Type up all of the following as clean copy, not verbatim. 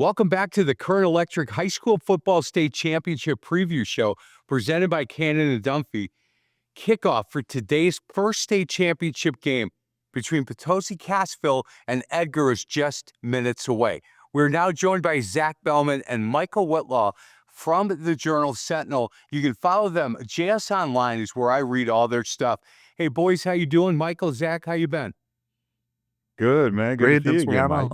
Welcome back to the Current Electric High School Football State Championship Preview Show presented by Cannon and Dunphy. Kickoff for today's first state championship game between Potosi-Cassville and Edgar is just minutes away. We're now joined by Zach Bellman and Michael Whitlow from the Journal-Sentinel. You can follow them. JS Online is where I read all their stuff. Hey, boys, how you doing? Michael, Zach, how you been? Good, man. Good to see you again, Mike.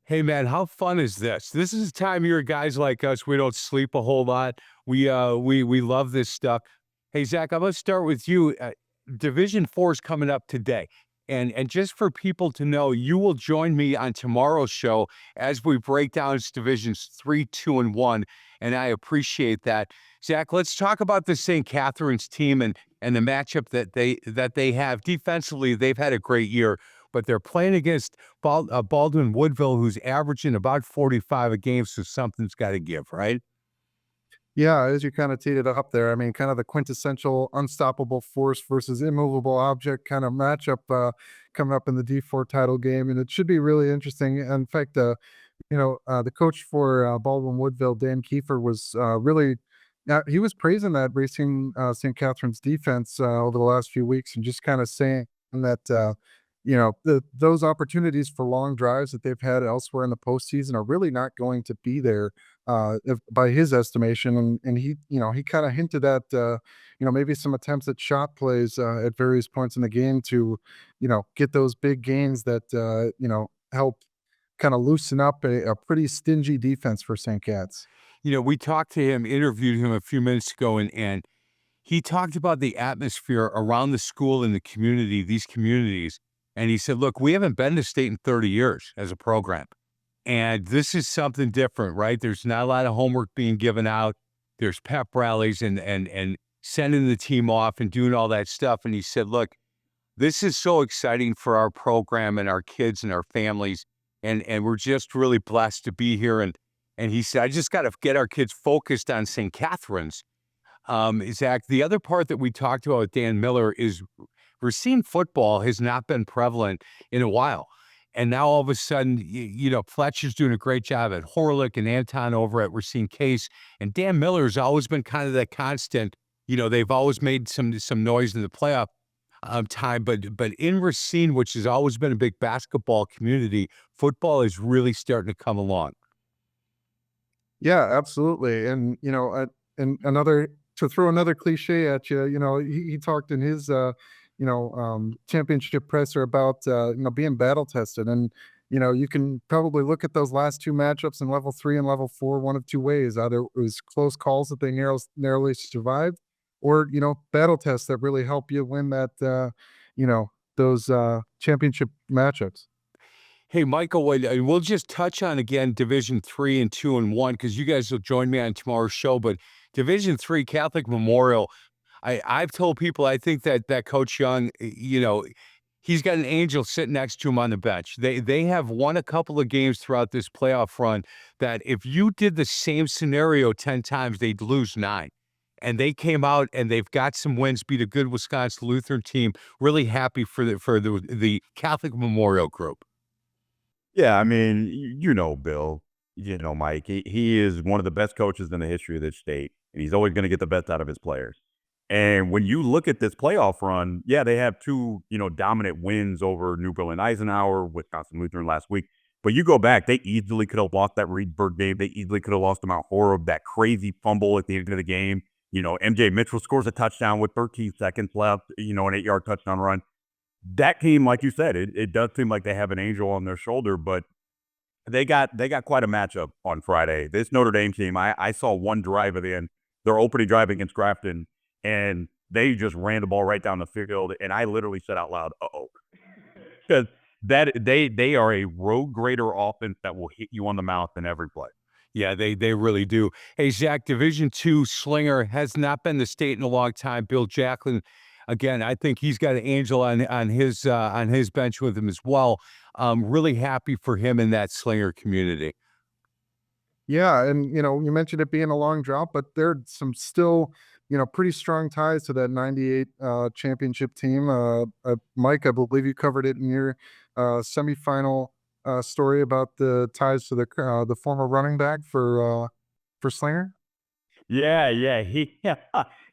Hey, man, how fun is this? This is a time here, guys like us, we don't sleep a whole lot. We love this stuff. Hey, Zach, I'm going to start with you. Division 4 is coming up today. And just for people to know, you will join me on tomorrow's show as we break down Divisions 3, 2, and 1, and I appreciate that. Zach, let's talk about the St. Catherine's team and the matchup that they have. Defensively, they've had a great year, but they're playing against Baldwin-Woodville, who's averaging about 45 a game, so something's got to give, right? Yeah, as you kind of teed it up there, I mean, kind of the quintessential unstoppable force versus immovable object kind of matchup coming up in the D4 title game, and it should be really interesting. In fact, the coach for Baldwin-Woodville, Dan Kiefer, was he was praising that Racing St. Catherine's defense over the last few weeks, and just kind of saying that those opportunities for long drives that they've had elsewhere in the postseason are really not going to be there by his estimation. And he kind of hinted at maybe some attempts at shot plays at various points in the game to get those big gains that help kind of loosen up a pretty stingy defense for St. Cat's. We talked to him, interviewed him a few minutes ago, and he talked about the atmosphere around the school and the community, these communities. And he said, look, we haven't been to state in 30 years as a program. And this is something different, right? There's not a lot of homework being given out. There's pep rallies and sending the team off and doing all that stuff. And he said, look, this is so exciting for our program and our kids and our families. And we're just really blessed to be here. And he said, I just got to get our kids focused on St. Catherine's. Zach, the other part that we talked about with Dan Miller is Racine football has not been prevalent in a while. And now all of a sudden, Fletcher's doing a great job at Horlick and Anton over at Racine Case. And Dan Miller's always been kind of that constant. They've always made some noise in the playoff time. But in Racine, which has always been a big basketball community, football is really starting to come along. Yeah, absolutely. And, and to throw another cliche at you, he talked in his championship presser about, being battle tested. And, you can probably look at those last two matchups in level 3 and level 4, one of two ways. Either it was close calls that they narrowly survived, or, battle tests that really help you win that, those championship matchups. Hey, Michael, we'll just touch on, again, Division 3 and 2 and 1, because you guys will join me on tomorrow's show. But Division 3, Catholic Memorial, I've told people I think that Coach Young, he's got an angel sitting next to him on the bench. They have won a couple of games throughout this playoff run that if you did the same scenario 10 times, they'd lose 9. And they came out and they've got some wins, beat a good Wisconsin Lutheran team. Really happy for the Catholic Memorial group. Yeah, I mean, Bill, Mike, he is one of the best coaches in the history of this state, and he's always going to get the best out of his players. And when you look at this playoff run, yeah, they have two, dominant wins over New Berlin Eisenhower, Wisconsin Lutheran last week. But you go back, they easily could have lost that Reedsburg game. They easily could have lost to Mount Horeb, that crazy fumble at the end of the game. MJ Mitchell scores a touchdown with 13 seconds left, an 8-yard touchdown run. That team, like you said, it does seem like they have an angel on their shoulder, but they got quite a matchup on Friday. This Notre Dame team, I saw one drive at the end, their opening drive against Grafton, and they just ran the ball right down the field, and I literally said out loud, uh-oh. Because they are a road grader offense that will hit you on the mouth in every play. Yeah, they really do. Hey, Zach, Division 2 slinger has not been the state in a long time. Bill Jacklin, again, I think he's got an angel on his bench with him as well. Really happy for him in that slinger community. Yeah, and you mentioned it being a long drought, but there's some still pretty strong ties to that 98 championship team. Mike, I believe you covered it in your semifinal story about the ties to the former running back for Slinger? Yeah.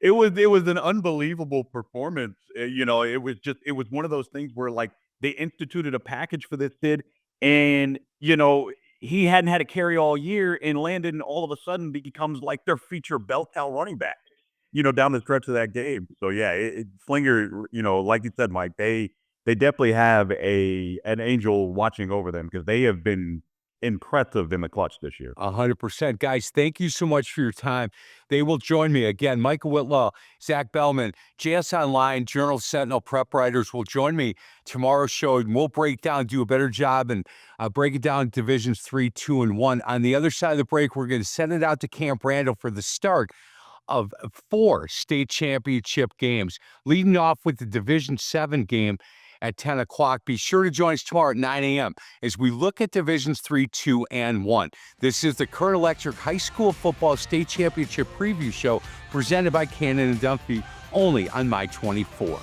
It was an unbelievable performance. It was one of those things where like they instituted a package for this kid, and he hadn't had a carry all year, and Landon all of a sudden becomes like their feature bell cow running back. Down the stretch of that game. So yeah, Slinger, like you said, Mike, they definitely have an angel watching over them because they have been impressive in the clutch this year. 100%. Guys, thank you so much for your time. They will join me again. Michael Whitlow, Zach Bellman, JS Online, Journal-Sentinel prep writers will join me tomorrow's show, and we'll break down, do a better job, and break it down Divisions 3, 2, and 1. On the other side of the break, we're going to send it out to Camp Randall for the start of 4 state championship games, leading off with the Division 7 game at 10 o'clock. Be sure to join us tomorrow at 9 a.m. as we look at Divisions 3, 2, and 1. This is the Current Electric High School Football State Championship Preview Show presented by Cannon and Dunphy, only on My 24.